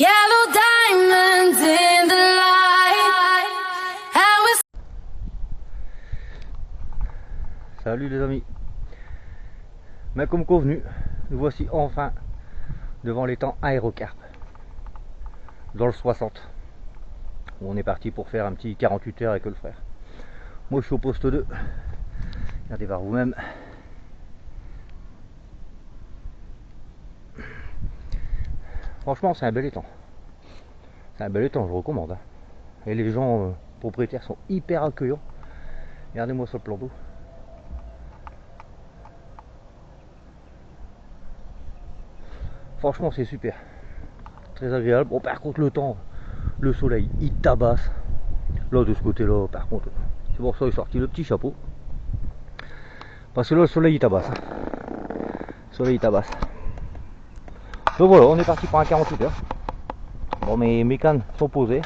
Yellow diamonds in the light. And we're Salut les amis. Mais comme convenu, nous voici enfin devant l'étang Aérocarpe, dans le 60, où on est parti pour faire un petit 48 heures avec le frère. Moi je suis au poste 2, regardez par vous-même. Franchement c'est un bel étang. C'est un bel étang, je recommande. Et les gens propriétaires sont hyper accueillants. Regardez-moi sur le plan d'eau. Franchement c'est super. Très agréable. Bon par contre le temps, le soleil il tabasse. Là de ce côté là par contre, c'est pour ça que j'ai sorti le petit chapeau. Parce que là le soleil il tabasse. Le soleil il tabasse. Donc voilà, on est parti pour un 48 heures. Bon mes cannes sont posées.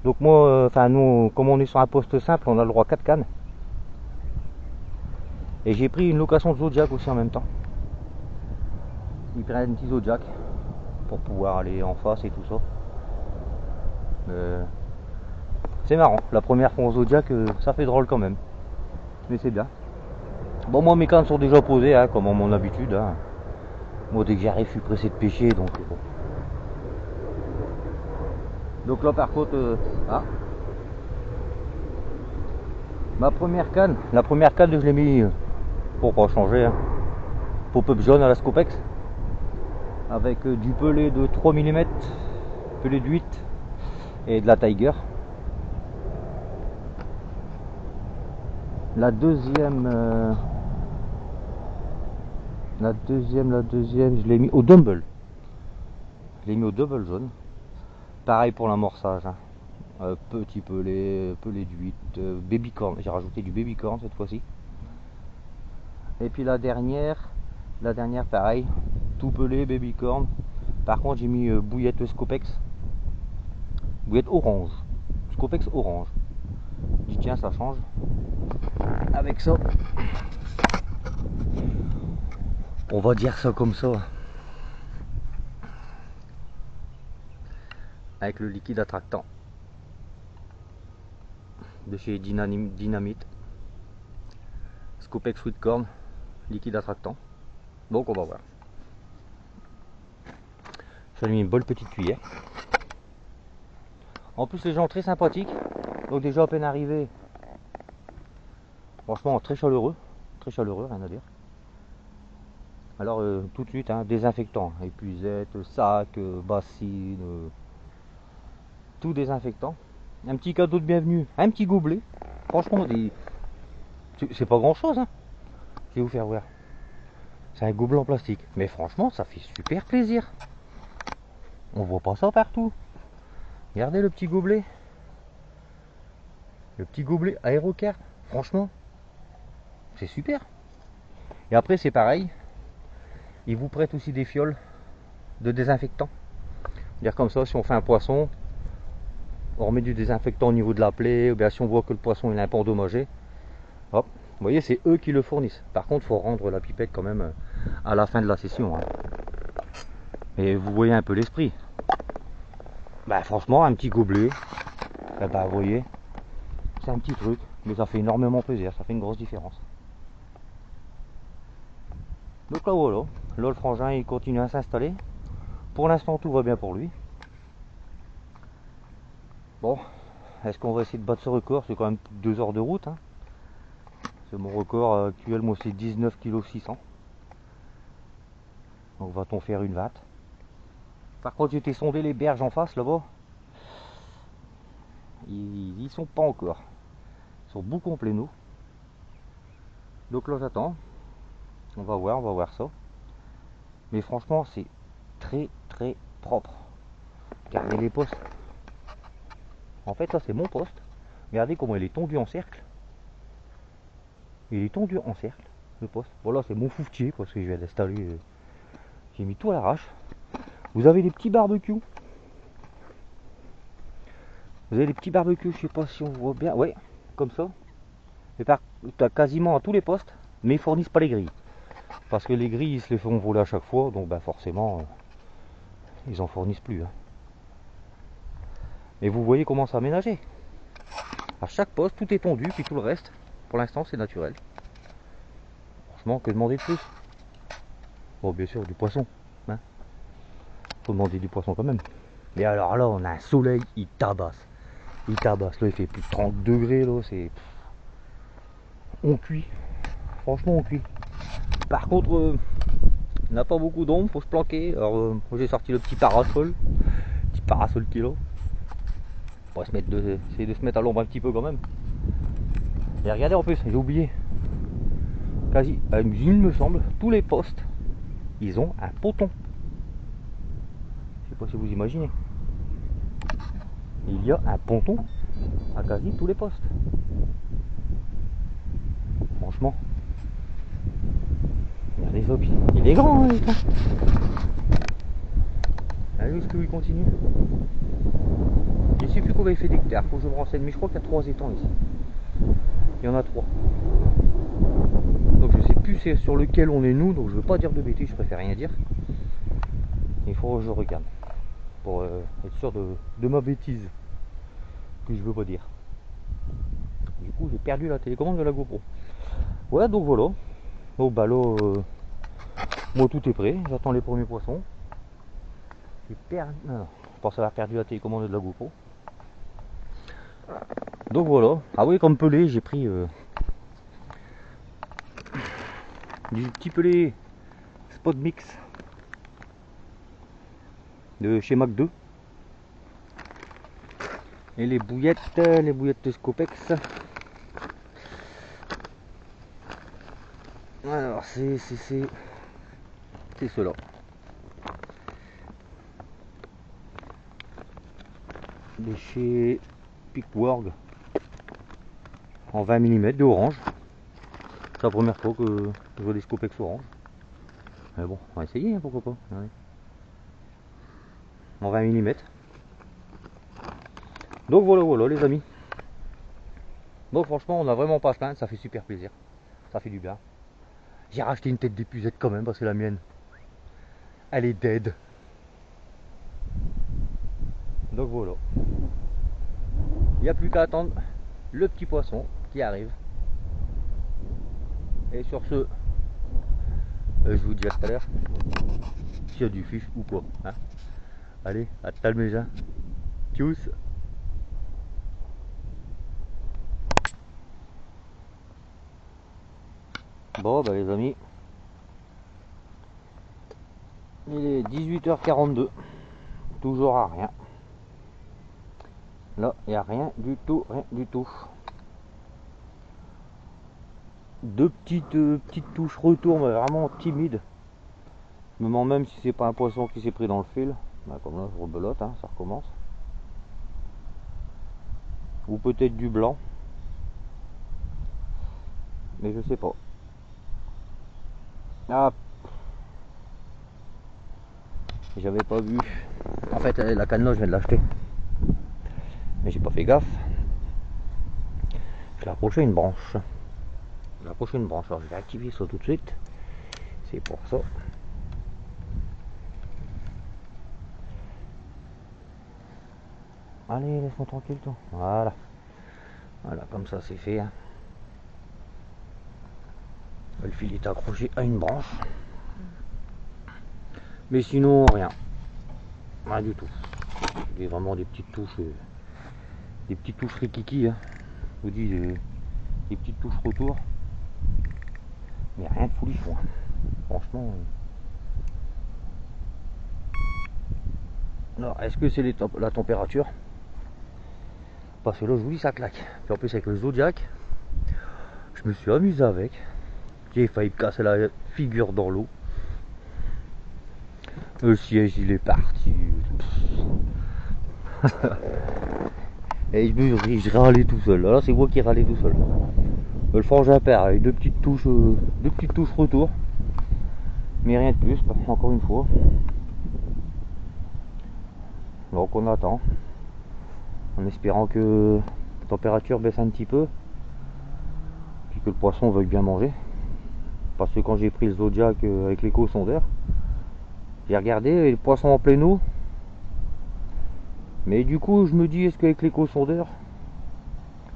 Donc moi, enfin nous, comme on est sur un poste simple, on a le droit à 4 cannes. Et j'ai pris une location de Zodiac aussi en même temps. Ils prennent un petit Zodiac pour pouvoir aller en face et tout ça. C'est marrant, la première fois en Zodiac, ça fait drôle quand même. Mais c'est bien. Bon moi mes cannes sont déjà posées, hein, comme à mon habitude. Hein. Moi dès que j'arrive je suis pressé de pêcher, donc bon. Donc là par contre, ma première canne, la première canne je l'ai mis pour pas changer, hein. Pop-up jaune à la Scopex, avec du pelé de 3 mm, pelé de 8 et de la Tiger. La deuxième, je l'ai mis au Dumble. Je l'ai mis au double jaune. Pareil pour l'amorçage. Hein. Petit pelé, pelé de 8, baby corn. J'ai rajouté du baby corn cette fois-ci. Et puis la dernière pareil, tout pelé, baby corn. Par contre j'ai mis bouillette Scopex. Bouillette orange. Scopex orange. Je dis tiens ça change. Avec ça. On va dire ça comme ça. Avec le liquide attractant de chez Dynamite. Scopex Sweet Corn, liquide attractant. Donc on va voir. J'ai mis une bonne petite cuillère. En plus les gens très sympathiques. Donc déjà à peine arrivé. Franchement très chaleureux, rien à dire. Alors tout de suite, hein, désinfectant, épuisette, sac, bassine, tout désinfectant. Un petit cadeau de bienvenue, un petit gobelet. Franchement, c'est pas grand chose, hein. Je vais vous faire voir. C'est un gobelet en plastique, mais franchement, ça fait super plaisir. On voit pas ça partout. Regardez le petit gobelet. Le petit gobelet Aérocarpe. Franchement, c'est super. Et après, c'est pareil. Ils vous prêtent aussi des fioles de désinfectant. Dire comme ça, si on fait un poisson, on remet du désinfectant au niveau de la plaie, ou bien si on voit que le poisson il est un peu endommagé, hop, vous voyez, c'est eux qui le fournissent. Par contre, il faut rendre la pipette quand même à la fin de la session. Hein. Et vous voyez un peu l'esprit. Bah franchement, un petit gobelet, bah vous voyez, c'est un petit truc, mais ça fait énormément plaisir, ça fait une grosse différence. Donc là voilà, là le frangin il continue à s'installer. Pour l'instant tout va bien pour lui. Bon, est-ce qu'on va essayer de battre ce record? C'est quand même 2 heures de route. Hein. C'est mon record actuel, moi c'est 19,6 kg. Donc va-t-on faire une 20? Par contre j'ai été sonder les berges en face là-bas. Ils y sont pas encore. Ils sont beaucoup en pléno. Donc là j'attends. On va voir ça. Mais franchement c'est très très propre. Regardez les postes. En fait ça c'est mon poste. Regardez comment il est tondu en cercle. Il est tondu en cercle, le poste. Bon là c'est mon fouftier parce que je viens d'installer. J'ai mis tout à l'arrache. Vous avez des petits barbecues. Vous avez des petits barbecues, je sais pas si on voit bien. Ouais, comme ça. Et t'as quasiment à tous les postes, mais ils fournissent pas les grilles. Parce que les grilles ils se les font voler à chaque fois, donc bah forcément ils en fournissent plus. Hein. Mais vous voyez comment c'est aménagé. À chaque poste, tout est pondu, puis tout le reste, pour l'instant, c'est naturel. Franchement, que demander de plus? Bon, bien sûr, du poisson. Hein, faut demander du poisson quand même. Mais alors là, on a un soleil, il tabasse. Il tabasse. Là, il fait plus de 30 degrés. Là, c'est... On cuit. Franchement, on cuit. Par contre, on n'a pas beaucoup d'ombre, faut se planquer. Alors, moi, j'ai sorti le petit parasol. Petit parasol qui est là. On va essayer de se mettre à l'ombre un petit peu quand même. Et regardez en plus, j'ai oublié. Quasi, il me semble, tous les postes, ils ont un poton. Je sais pas si vous imaginez. Il y a un ponton à quasi tous les postes. Franchement. Regardez ça, puis il est grand, hein, les temps. Allez, est-ce qu'il continue? Je ne sais plus combien il fait d'hectares, faut que je me renseigne, mais je crois qu'il y a 3 étangs ici. Il y en a 3. Donc je sais plus c'est sur lequel on est nous, donc je veux pas dire de bêtises, je préfère rien dire. Il faut que je regarde pour être sûr de ma bêtise que je veux pas dire. Du coup j'ai perdu la télécommande de la GoPro. Ouais, donc voilà. Donc bah là, moi tout est prêt, j'attends les premiers poissons. J'ai perdu. Non, je pense avoir perdu la télécommande de la GoPro. Donc voilà. Ah oui, comme pelé, j'ai pris du petit pelé Spot Mix de chez Mac 2. Et les bouillettes de Scopex. Alors c'est ceux-là. De chez Pickworg en 20 mm de orange. C'est la première fois que je vois des Scopex orange. Mais bon, on va essayer, hein, pourquoi pas. Ouais. En 20 mm. Donc voilà les amis. Donc franchement, on n'a vraiment pas à se plaindre, ça fait super plaisir. Ça fait du bien. J'ai racheté une tête d'épuisette quand même parce que la mienne, elle est dead. Donc voilà. Il n'y a plus qu'à attendre le petit poisson qui arrive. Et sur ce, je vous dis à tout à l'heure. S'il y a du fiche ou quoi. Hein. Allez, à tout à l'heure. Tchuss. Bon bah les amis, il est 18h42, toujours à rien. Là, il n'y a rien du tout, rien du tout. Deux petites touches retour, mais vraiment timides. Je me demande même si c'est pas un poisson qui s'est pris dans le fil. Bah, comme là, je rebelote, hein, ça recommence. Ou peut-être du blanc. Mais je sais pas. Ah, j'avais pas vu. En fait, la canne là, je viens de l'acheter. Mais j'ai pas fait gaffe. Je l'ai approché une branche. Alors je vais activer ça tout de suite. C'est pour ça. Allez, laisse-moi tranquille toi. Voilà. Voilà, comme ça c'est fait. Hein. Le fil est accroché à une branche. Mais sinon, rien. Rien du tout. Il y a vraiment des petites touches. Des petites touches rikiki. Hein. Je vous dis, des petites touches retour. Mais rien de foulichon. Hein. Franchement. Alors, est-ce que c'est la température? Parce que là, je vous dis, ça claque. Puis en plus, avec le Zodiac, je me suis amusé avec. J'ai failli me casser la figure dans l'eau. Le siège, il est parti. Et je râlais tout seul. Là, c'est moi qui râlais tout seul. Le frangin père avec deux petites touches retour. Mais rien de plus, encore une fois. Donc on attend. En espérant que la température baisse un petit peu. Puis que le poisson veuille bien manger. Parce que quand j'ai pris le Zodiac avec l'éco-sondeur, j'ai regardé et le poisson en pleine eau. Mais du coup, je me dis, est-ce qu'avec l'éco-sondeur,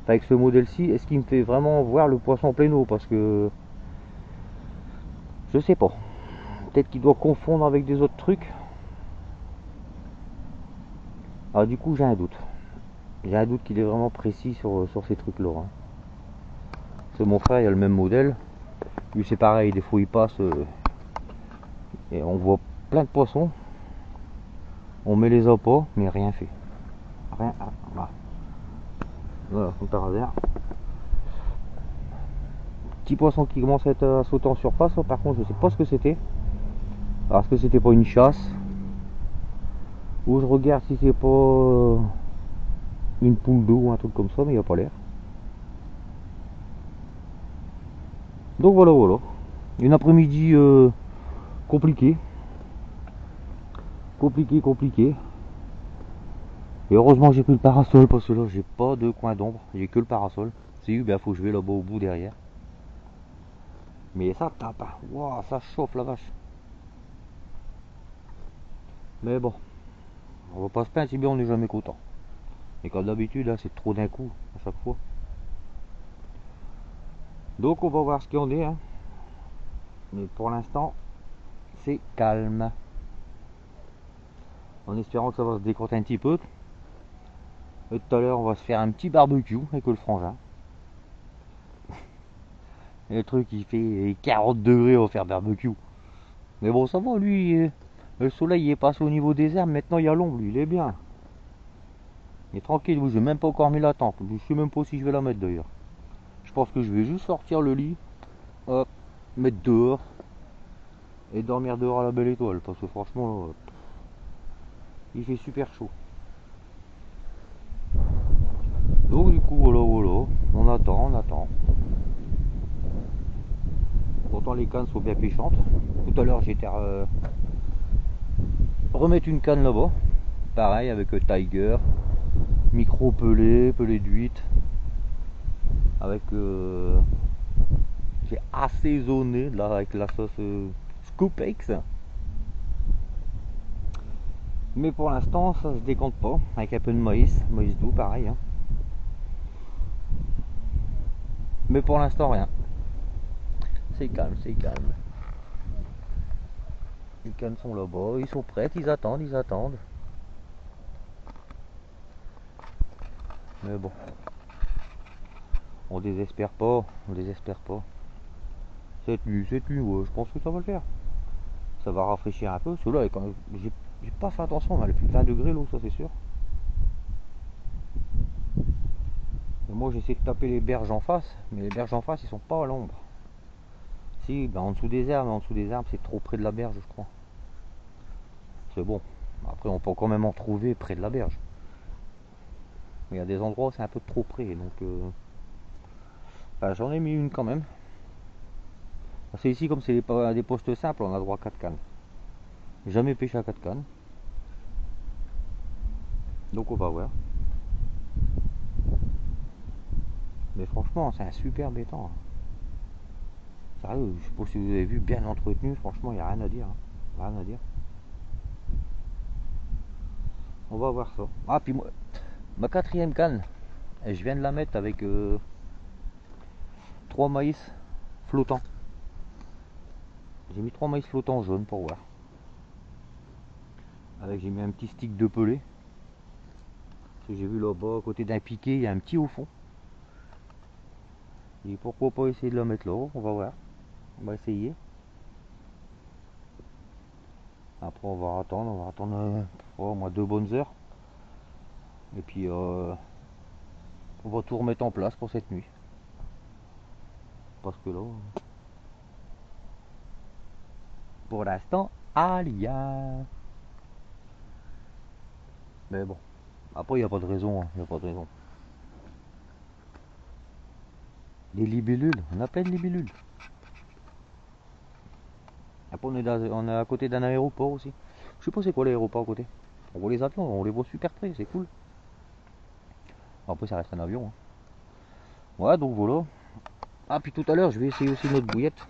avec ce modèle-ci, est-ce qu'il me fait vraiment voir le poisson en plein eau? Parce que je sais pas. Peut-être qu'il doit confondre avec des autres trucs. Ah, du coup, j'ai un doute. J'ai un doute qu'il est vraiment précis sur ces trucs-là. Hein. C'est mon frère, il a le même modèle. Lui, c'est pareil, des fois il passe et on voit plein de poissons. On met les appâts, mais rien fait. Rien. Voilà, comme par hasard. Petit poisson qui commence à sauter en surface. Par contre, je sais pas ce que c'était. Est-ce que c'était pas une chasse? Ou je regarde si c'est pas une poule d'eau ou un truc comme ça, mais il n'y a pas l'air. Donc voilà, voilà. Une après-midi compliquée. Compliqué. Et heureusement que j'ai pris le parasol parce que là j'ai pas de coin d'ombre, j'ai que le parasol. Si, ben faut que je vais là-bas au bout derrière. Mais ça tape, hein. Wow, ça chauffe la vache. Mais bon, on va pas se plaindre, si bien on n'est jamais content. Et comme d'habitude, là c'est trop d'un coup à chaque fois. Donc on va voir ce qu'il y en est. Hein. Mais pour l'instant, c'est calme. En espérant que ça va se décompter un petit peu. Et tout à l'heure, on va se faire un petit barbecue avec le frangin. Et le truc, il fait 40 degrés, on va faire barbecue. Mais bon, ça va, lui. Le soleil il est passé au niveau des herbes. Maintenant, il y a l'ombre, lui, il est bien. Il est tranquille, je n'ai même pas encore mis la tente. Je sais même pas si je vais la mettre d'ailleurs. Je pense que je vais juste sortir le lit, hop, mettre dehors et dormir dehors à la belle étoile. Parce que franchement, il fait super chaud. Donc du coup, voilà, on attend. Pourtant les cannes sont bien péchantes. Tout à l'heure j'étais remettre une canne là-bas. Pareil avec Tiger, micro pelé d'huître. Avec j'ai assaisonné là avec la sauce Scoop X. Mais pour l'instant ça se décompte pas. Avec un peu de maïs doux pareil. Hein. Mais pour l'instant rien. C'est calme. Les cannes sont là-bas, ils sont prêts, ils attendent. Mais bon. On désespère pas. Cette nuit, ouais, je pense que ça va le faire. Ça va rafraîchir un peu. Ceux-là, j'ai pas fait attention, on a plus de 20 degrés l'eau, ça c'est sûr. Et moi j'essaie de taper les berges en face, mais les berges en face ils sont pas à l'ombre. Si, ben, en dessous des arbres, c'est trop près de la berge, je crois. C'est bon. Après, on peut quand même en trouver près de la berge. Mais il y a des endroits où c'est un peu trop près, donc enfin, j'en ai mis une quand même. Parce que ici, comme c'est des postes simples, on a droit à 4 cannes. Jamais pêché à 4 cannes. Donc on va voir. Mais franchement, c'est un super béton. Sérieux, je sais pas si vous avez vu, bien entretenu, franchement, il n'y a rien à dire. Hein. Rien à dire. On va voir ça. Ah, puis moi, ma quatrième canne, et je viens de la mettre avec 3 maïs flottants. J'ai mis 3 maïs flottants jaunes pour voir. J'ai mis un petit stick de pelé. J'ai vu là-bas, à côté d'un piquet, il y a un petit au fond. Et pourquoi pas essayer de la mettre là, on va voir. On va essayer. Après on va attendre au moins 2 bonnes heures. Et puis on va tout remettre en place pour cette nuit. Parce que là, pour l'instant, rien. Mais bon, après il n'y a pas de raison, Les libellules, on a plein de libellules. Après on est à côté d'un aéroport aussi. Je sais pas c'est quoi l'aéroport à côté. On voit les avions, on les voit super près, c'est cool. Après ça reste un avion. Hein. Ouais donc voilà. Ah puis tout à l'heure je vais essayer aussi notre bouillette.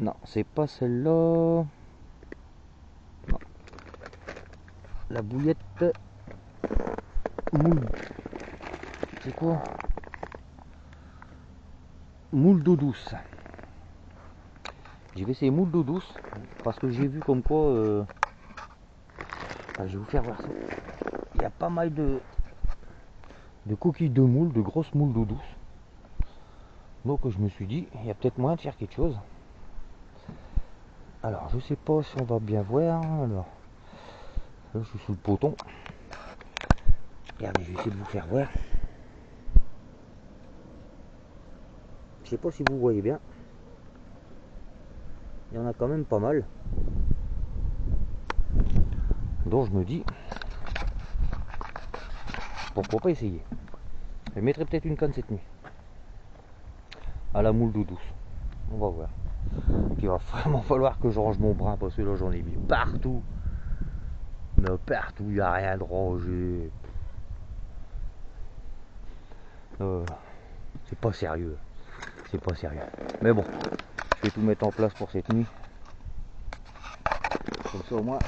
Non, c'est pas celle-là. Non. la bouillette moule. C'est quoi? Moule d'eau douce. Je vais essayer moule d'eau douce parce que j'ai vu comme quoi je vais vous faire voir ça. Il y a pas mal de coquilles de moule, de grosses moules d'eau douce. Donc je me suis dit, il y a peut-être moyen de faire quelque chose. Alors je sais pas si on va bien voir. Alors là je suis sous le poton. Regardez, je vais essayer de vous faire voir. Je sais pas si vous voyez bien. Il y en a quand même pas mal. Donc je me dis, pourquoi pas essayer. Je mettrai peut-être une canne cette nuit. À la moule d'eau douce. On va voir. Puis il va vraiment falloir que je range mon bras parce que là j'en ai mis partout. Mais partout, il n'y a rien de rangé. C'est pas sérieux. C'est pas sérieux. Mais bon, je vais tout mettre en place pour cette nuit. Comme ça au moins,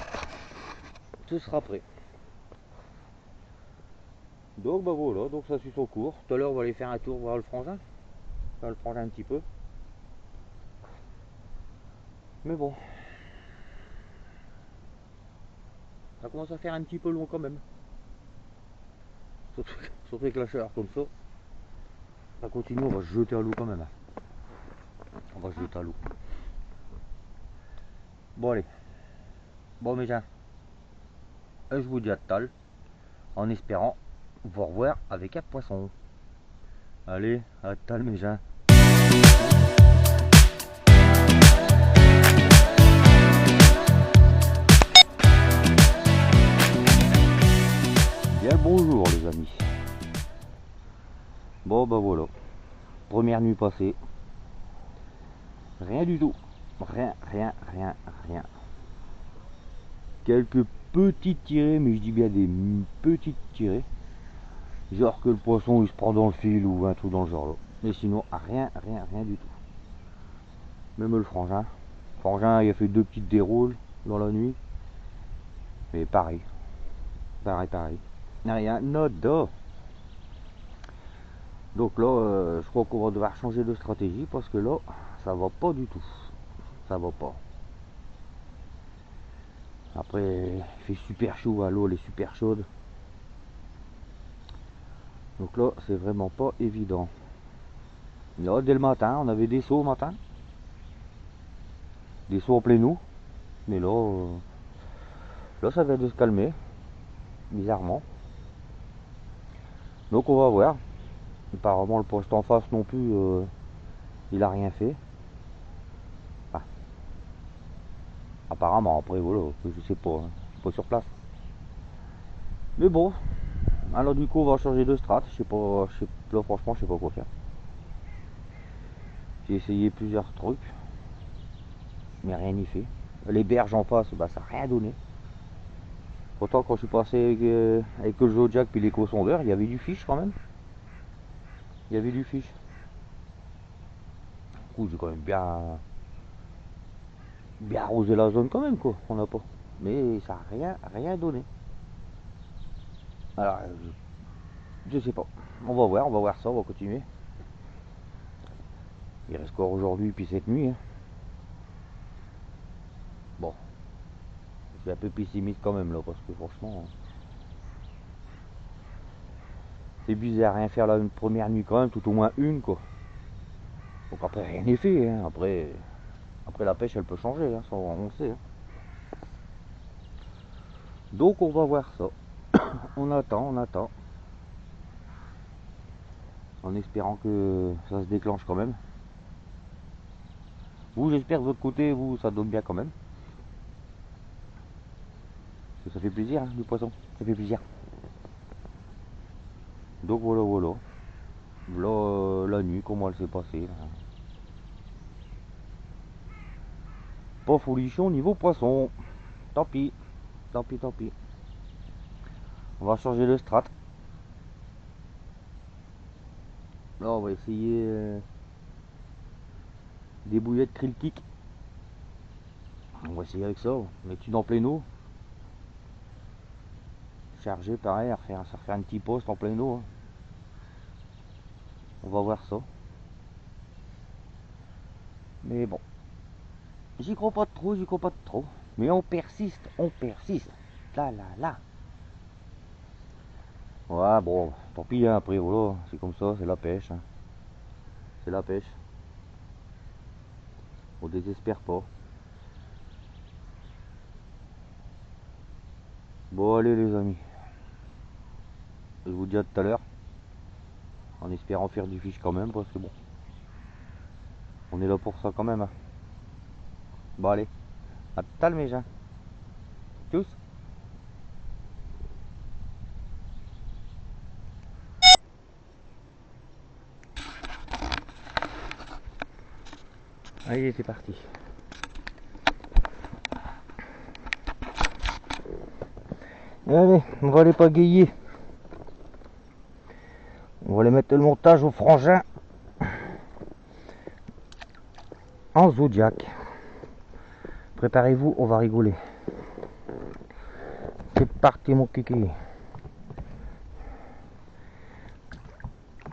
tout sera prêt. Donc bah voilà, donc ça suit son cours. Tout à l'heure on va aller faire un tour voir le frangin. On va le prendre un petit peu. Mais bon. Ça commence à faire un petit peu long quand même. Surtout avec la chaleur comme ça. Ça continue, on va se jeter à l'eau quand même. On va se jeter à l'eau. Bon allez. Bon mes gens. Je vous dis à tout à l'heure. En espérant vous revoir avec un poisson. Allez, à tout à l'heure mes gens. Bien le bonjour les amis. Bon bah voilà. Première nuit passée. Rien du tout. Rien. Quelques petites tirées, mais je dis bien des petites tirées. Genre que le poisson il se prend dans le fil ou un truc dans le genre là. Mais sinon rien du tout. Même le frangin. Le frangin il a fait 2 petites déroules dans la nuit. Mais pareil. Rien, nada. Donc là je crois qu'on va devoir changer de stratégie parce que là ça va pas du tout. Ça va pas. Après il fait super chaud, l'eau elle est super chaude. Donc là c'est vraiment pas évident. Là dès le matin on avait des sauts au matin. Des sauts en pleine eau. Mais là ça vient de se calmer. Bizarrement. Donc on va voir. Apparemment le poste en face non plus il a rien fait. Enfin, apparemment après voilà, je sais pas, hein, je suis pas sur place. Mais bon, alors du coup on va changer de strat, je sais pas, là franchement je sais pas quoi faire. J'ai essayé plusieurs trucs, mais rien n'y fait. Les berges en face, bah ça n'a rien donné. Pourtant quand je suis passé avec le Zodiac puis l'éco-sondeur, il y avait du fiche quand même. Il y avait du fiche. Du coup j'ai quand même bien arrosé la zone quand même quoi, on n'a pas. Mais ça n'a rien donné. Alors je sais pas. On va voir ça, on va continuer. Il reste quoi aujourd'hui puis cette nuit. Hein. Bon, je suis un peu pessimiste quand même là parce que franchement c'est bizarre, rien faire là une première nuit quand même, tout au moins une quoi. Donc après rien n'est fait, hein. Après la pêche elle peut changer, hein, ça on sait. Hein. Donc on va voir ça. On attend. En espérant que ça se déclenche quand même. Vous j'espère de votre côté, vous ça donne bien quand même. Parce que ça fait plaisir hein, du poisson, ça fait plaisir. Donc voilà. Voilà la nuit, comment elle s'est passée. Là. Pas folichon niveau poisson. Tant pis. On va changer de strat. Là on va essayer des bouillettes krill kick. On va essayer avec ça, mettre une en pleine eau. charger pareil, ça refaire un petit poste en pleine eau. Hein. On va voir ça. Mais bon, j'y crois pas trop. Mais on persiste. Là. Ouais, bon, tant pis, hein, après, voilà, c'est comme ça, c'est la pêche. Hein. C'est la pêche. On désespère pas. Bon, allez, les amis. Je vous dis à tout à l'heure. En espérant faire du fiche quand même, parce que bon, on est là pour ça quand même. Hein. Bon, allez, à tout à l'heure, mes gens. Tous. Allez, c'est parti. Allez, on va les pagayer. On va les mettre le montage au frangin en Zodiac. Préparez-vous, on va rigoler. C'est parti, mon kiki.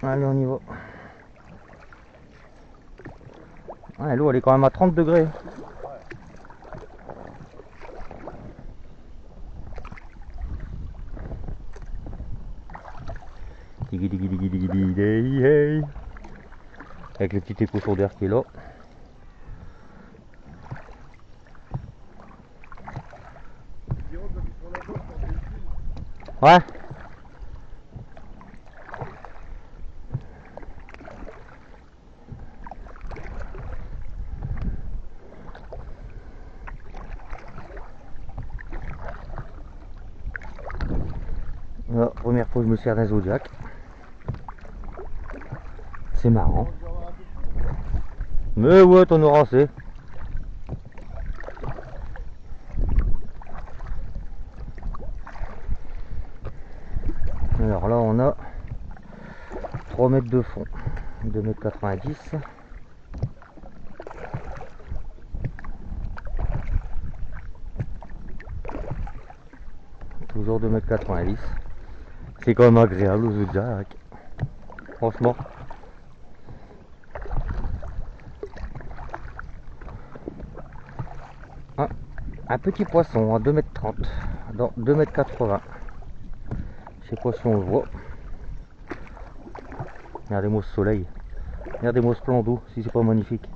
Allez, on y va. Ouais, l'eau, elle est quand même à 30 degrés. Hey. Avec le petit écho d'air qui est là. Ouais. La première fois que je me sers d'un Zodiac. C'est marrant. Mais ouais, t'en auras assez. Alors là, on a 3 mètres de fond. 2,90 m. Toujours 2,90 m. C'est quand même agréable le Zodiac. Franchement. Un petit poisson à 2,30 m. Dans 2,80 m. Je sais pas si on le voit. Regardez-moi ce soleil. Regardez-moi ce plan d'eau, si c'est pas magnifique.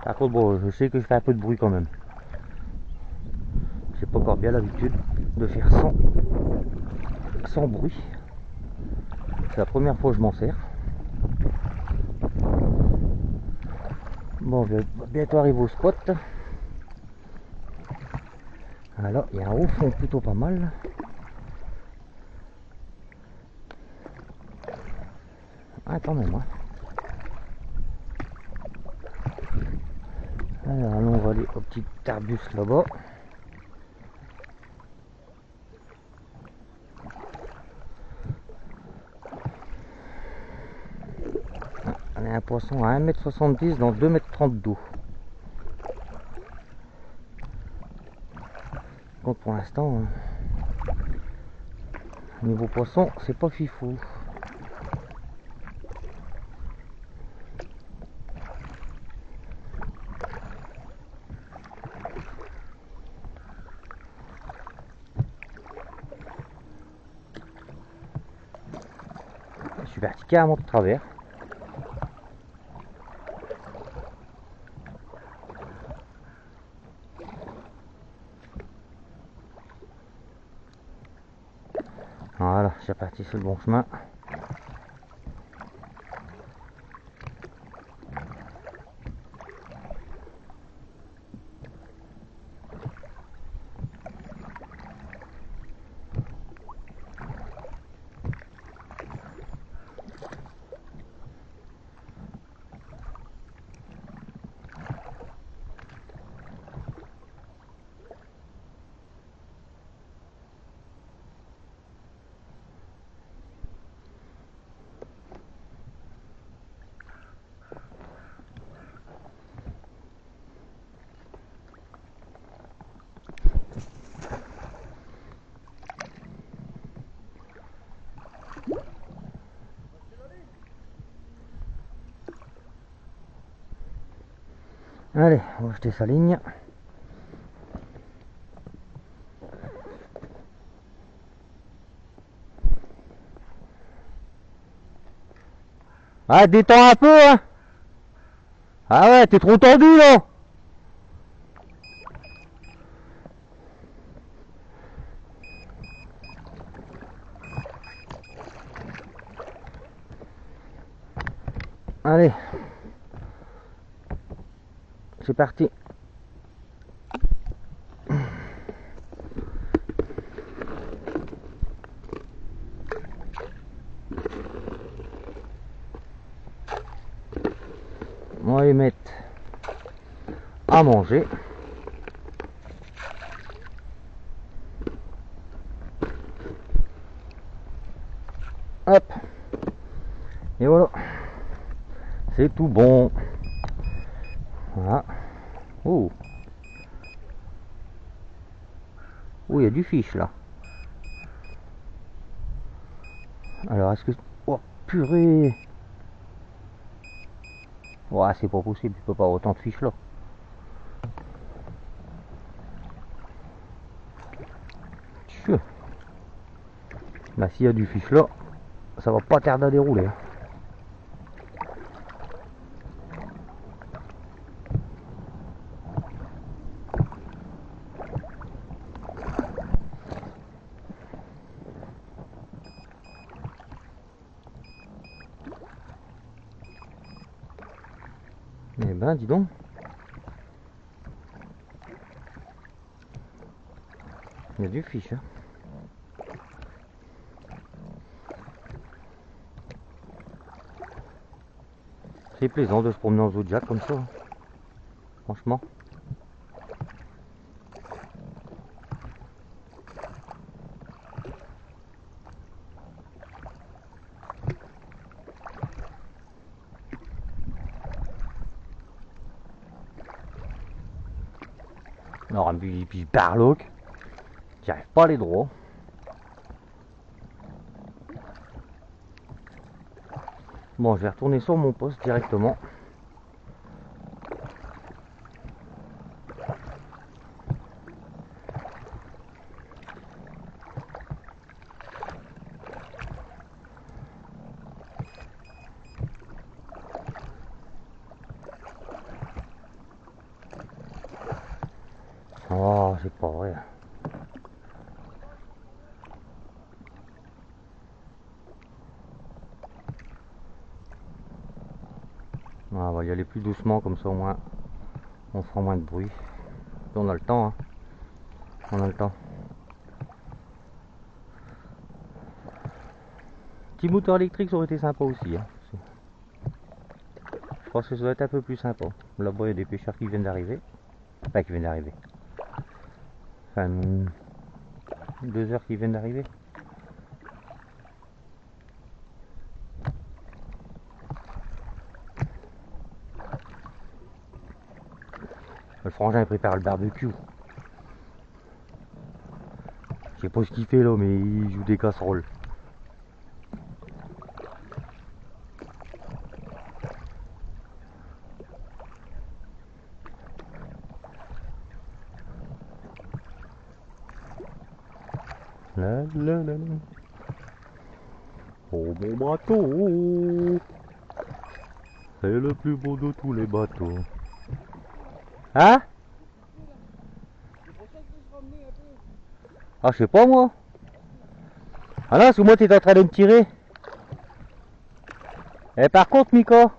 Par contre, bon, je sais que je fais un peu de bruit quand même. J'ai pas encore bien l'habitude de faire sans bruit. C'est la première fois que je m'en sers. Bon, on va bientôt arriver au spot. Alors, il y a un haut fond plutôt pas mal. Ah, quand même, hein. Alors, on va aller au petit arbuste là-bas. On a un poisson à 1,70 m dans 2,30 m d'eau. Donc pour l'instant, niveau poisson, c'est pas fifou. Je suis parti carrément de travers. Voilà, je suis parti sur le bon chemin. Allez, on va jeter sa ligne. Ah, détends un peu, hein. Ah ouais, t'es trop tendu, là. Allez. C'est parti. On va les mettre à manger. Hop. Et voilà. C'est tout bon. Voilà. Oh. Oh, il y a du fiche là. Alors, est-ce que... Oh, purée. Ouais, c'est pas possible, tu peux pas avoir autant de fiches là. Tchou. Bah, s'il y a du fiche là, ça va pas tarder à dérouler. Hein. Eh ben, dis donc. Il y a du fiche. Hein. C'est plaisant de se promener en Zodiac comme ça. Hein. Franchement. Alors, puis barloc, j'y arrive pas à aller droit. Bon, je vais retourner sur mon poste directement. Oh, c'est pas vrai. On va y aller plus doucement, comme ça au moins on fera moins de bruit. On a le temps, hein. On a le temps. Petit moteur électrique, ça aurait été sympa aussi. Hein. Je pense que ça doit être un peu plus sympa. Là-bas, il y a des pêcheurs qui viennent d'arriver. Enfin, qui viennent d'arriver. Enfin, 2 heures qui viennent d'arriver. Le frangin il prépare le barbecue. Je sais pas ce qu'il fait là, mais il joue des casseroles. La, la, la, la. Oh mon bateau, c'est le plus beau de tous les bateaux. Hein? Ah, je sais pas moi. Ah non, parce que moi t'es en train de me tirer. Et par contre, Miko,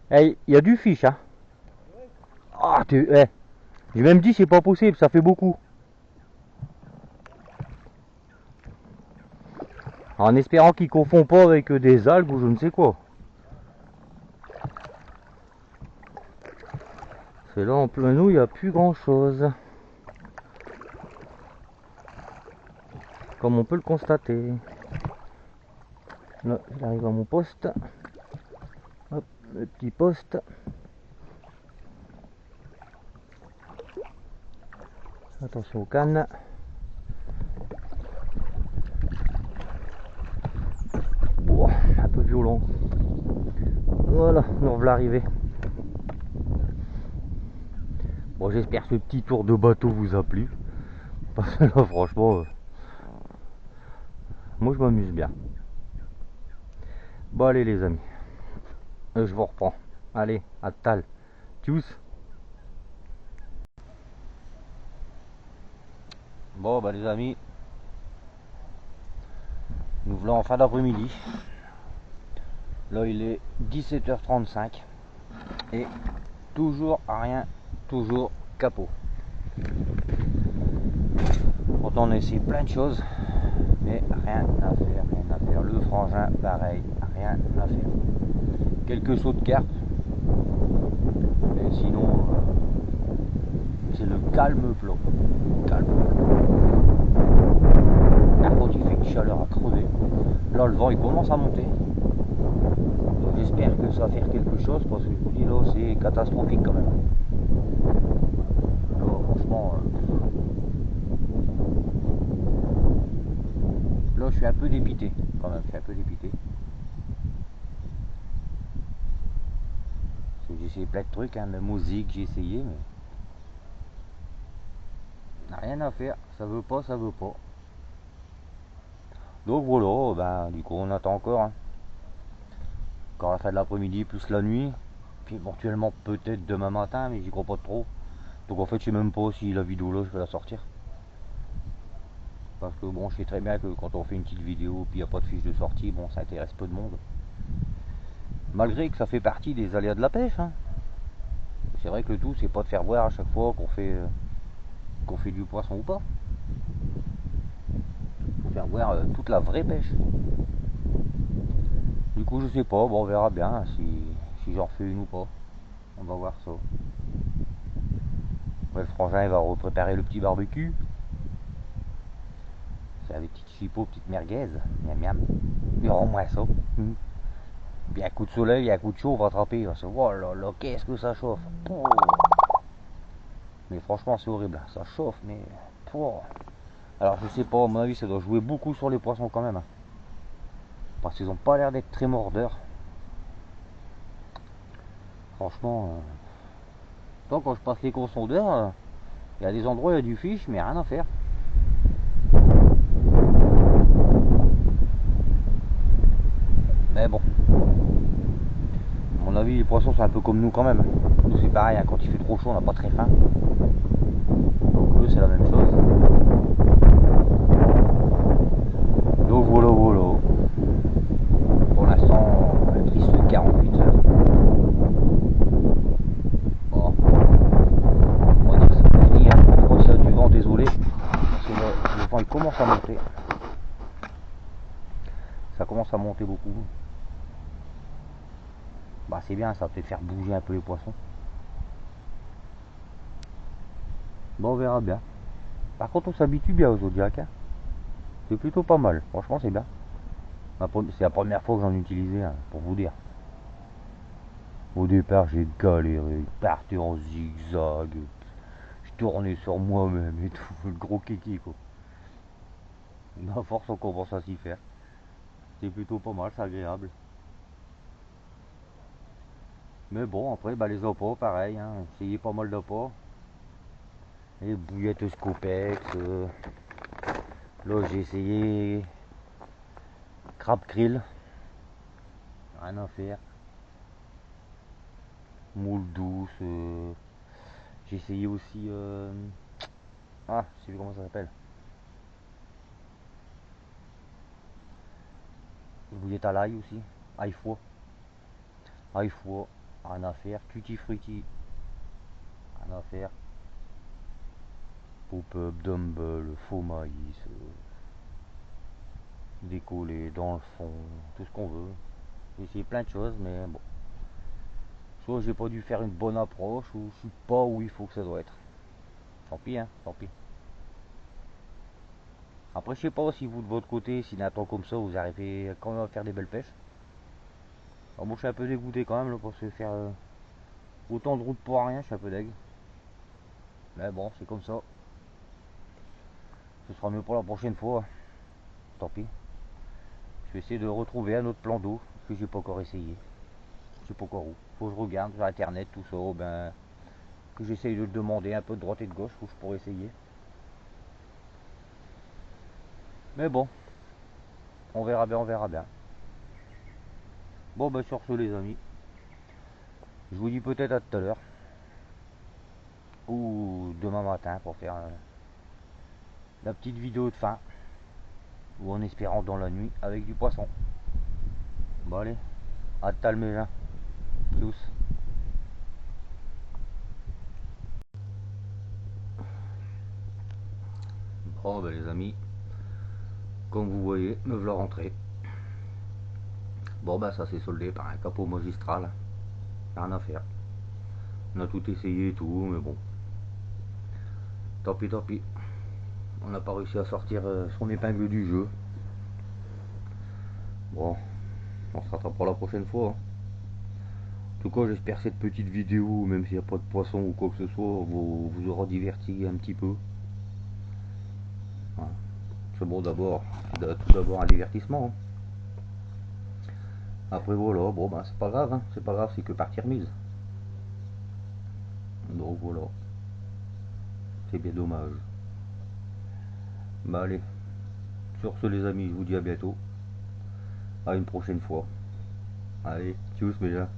il y a du fiche, hein. Ah, j'ai même dit c'est pas possible, ça fait beaucoup. En espérant qu'il confond pas avec des algues ou je ne sais quoi. C'est là en plein nous, il n'y a plus grand chose. Comme on peut le constater. Là, j'arrive à mon poste. Hop, le petit poste. Attention aux cannes. Oh, un peu violent. Voilà, nous voilà arrivés. Bon, j'espère que ce petit tour de bateau vous a plu. Parce que là, franchement, moi je m'amuse bien. Bon, allez les amis, je vous reprends. Allez, à tal. Tchuss. Bon, bah les amis, nous voilà en fin d'après-midi. Là, il est 17h35 et toujours rien, toujours capot. Pourtant, on a essayé plein de choses, mais rien à faire, rien à faire. Le frangin, pareil, rien à faire. Quelques sauts de carpe, mais sinon, c'est le calme plat. Calme. Par contre, il fait une chaleur à crever. Là, le vent, il commence à monter. J'espère que ça va faire quelque chose, parce que je vous dis, là, c'est catastrophique quand même. Là, franchement, là, je suis un peu dépité, quand même, je suis un peu dépité. J'ai essayé plein de trucs, hein, même musique, j'ai essayé, mais rien à faire, ça veut pas, ça veut pas. Donc voilà, ben, du coup on attend encore, hein. Encore la fin de l'après-midi, plus la nuit, puis éventuellement peut-être demain matin, mais j'y crois pas trop. Donc en fait je sais même pas si la vidéo là je vais la sortir. Parce que bon, je sais très bien que quand on fait une petite vidéo, puis il n'y a pas de fiche de sortie, bon ça intéresse peu de monde. Malgré que ça fait partie des aléas de la pêche, hein. C'est vrai que le tout c'est pas de faire voir à chaque fois qu'on fait du poisson ou pas. Faire voir toute la vraie pêche. Du coup je sais pas, bon on verra bien si j'en refais une ou pas. On va voir ça. Ouais, le frangin il va repréparer le petit barbecue. C'est avec petite chipot, petite merguez. Miam miam. Il rend-moi ça. Puis un coup de soleil, un coup de chaud, on va attraper. On va se voir, oh là là, qu'est-ce que ça chauffe. Pouh. Mais franchement c'est horrible. Ça chauffe, mais... Pouh. Alors je sais pas, à mon avis ça doit jouer beaucoup sur les poissons quand même. Parce qu'ils ont pas l'air d'être très mordeurs. Franchement, tant quand je passe les consondeurs, il y a des endroits où il y a du fiche, mais rien à faire. Mais bon, à mon avis les poissons c'est un peu comme nous quand même. Nous c'est pareil, hein, quand il fait trop chaud on n'a pas très faim. Donc eux c'est la même chose. Donc voilà voilà. Pour l'instant un triste 48 heures. Bon. On va dire que c'est fini, hein. Je crois qu'il y a du vent, désolé. Parce que le vent il commence à monter. Ça commence à monter beaucoup. Bah c'est bien, ça va peut-être faire bouger un peu les poissons. Bon on verra bien. Par contre on s'habitue bien aux Zodiac, hein. C'est plutôt pas mal, franchement c'est bien. C'est la première fois que j'en utilisais, hein, pour vous dire. Au départ j'ai galéré, il partait en zigzag, je tournais sur moi-même et tout, le gros kiki quoi. Mais à force on commence à s'y faire. C'est plutôt pas mal, c'est agréable. Mais bon après bah, les appâts pareil, hein, essayez pas mal d'appâts. Les bouillettes Scopex, là j'ai essayé crabe krill, rien à faire. Moule douce, j'ai essayé aussi ah je sais plus comment ça s'appelle. Bouillette à l'ail aussi, ail foie. Ail foie, rien à faire. Tutti frutti, rien à faire. Pop-up, dumble, faux maïs, décollé dans le fond, tout ce qu'on veut. J'ai essayé plein de choses, mais bon. Soit j'ai pas dû faire une bonne approche, ou je suis pas où il faut que ça doit être. Tant pis, hein, tant pis. Après, je sais pas si vous de votre côté, si d'un temps comme ça, vous arrivez quand même à faire des belles pêches. Alors moi, je suis un peu dégoûté quand même, là, parce que faire autant de route pour rien, je suis un peu deg. Mais bon, c'est comme ça. Ce sera mieux pour la prochaine fois. Tant pis. Je vais essayer de retrouver un autre plan d'eau que j'ai pas encore essayé. Je sais pas encore où. Faut que je regarde sur internet tout ça. Ben, que j'essaye de le demander un peu de droite et de gauche, où je pourrais essayer. Mais bon, on verra bien, on verra bien. Bon bah sur ce les amis, je vous dis peut-être à tout à l'heure, ou demain matin pour faire la petite vidéo de fin, ou en espérant dans la nuit avec du poisson. Bon allez, à tout à l'heure. Tchuss. Bon bah les amis, comme vous voyez, me voilà rentré. Bon bah ça s'est soldé par un capot magistral, rien à faire. On a tout essayé et tout, mais bon. Tant pis, tant pis. On n'a pas réussi à sortir son épingle du jeu. Bon, on se rattrape pour la prochaine fois. Hein. En tout cas, j'espère que cette petite vidéo, même s'il n'y a pas de poisson ou quoi que ce soit, vous aura diverti un petit peu. Voilà. C'est bon d'abord, tout d'abord un divertissement. Hein. Après voilà, bon ben c'est pas grave, hein. C'est pas grave, c'est que partie remise. Donc voilà, c'est bien dommage. Bah allez, sur ce les amis, je vous dis à bientôt. À une prochaine fois. Allez, tchuss mes gars.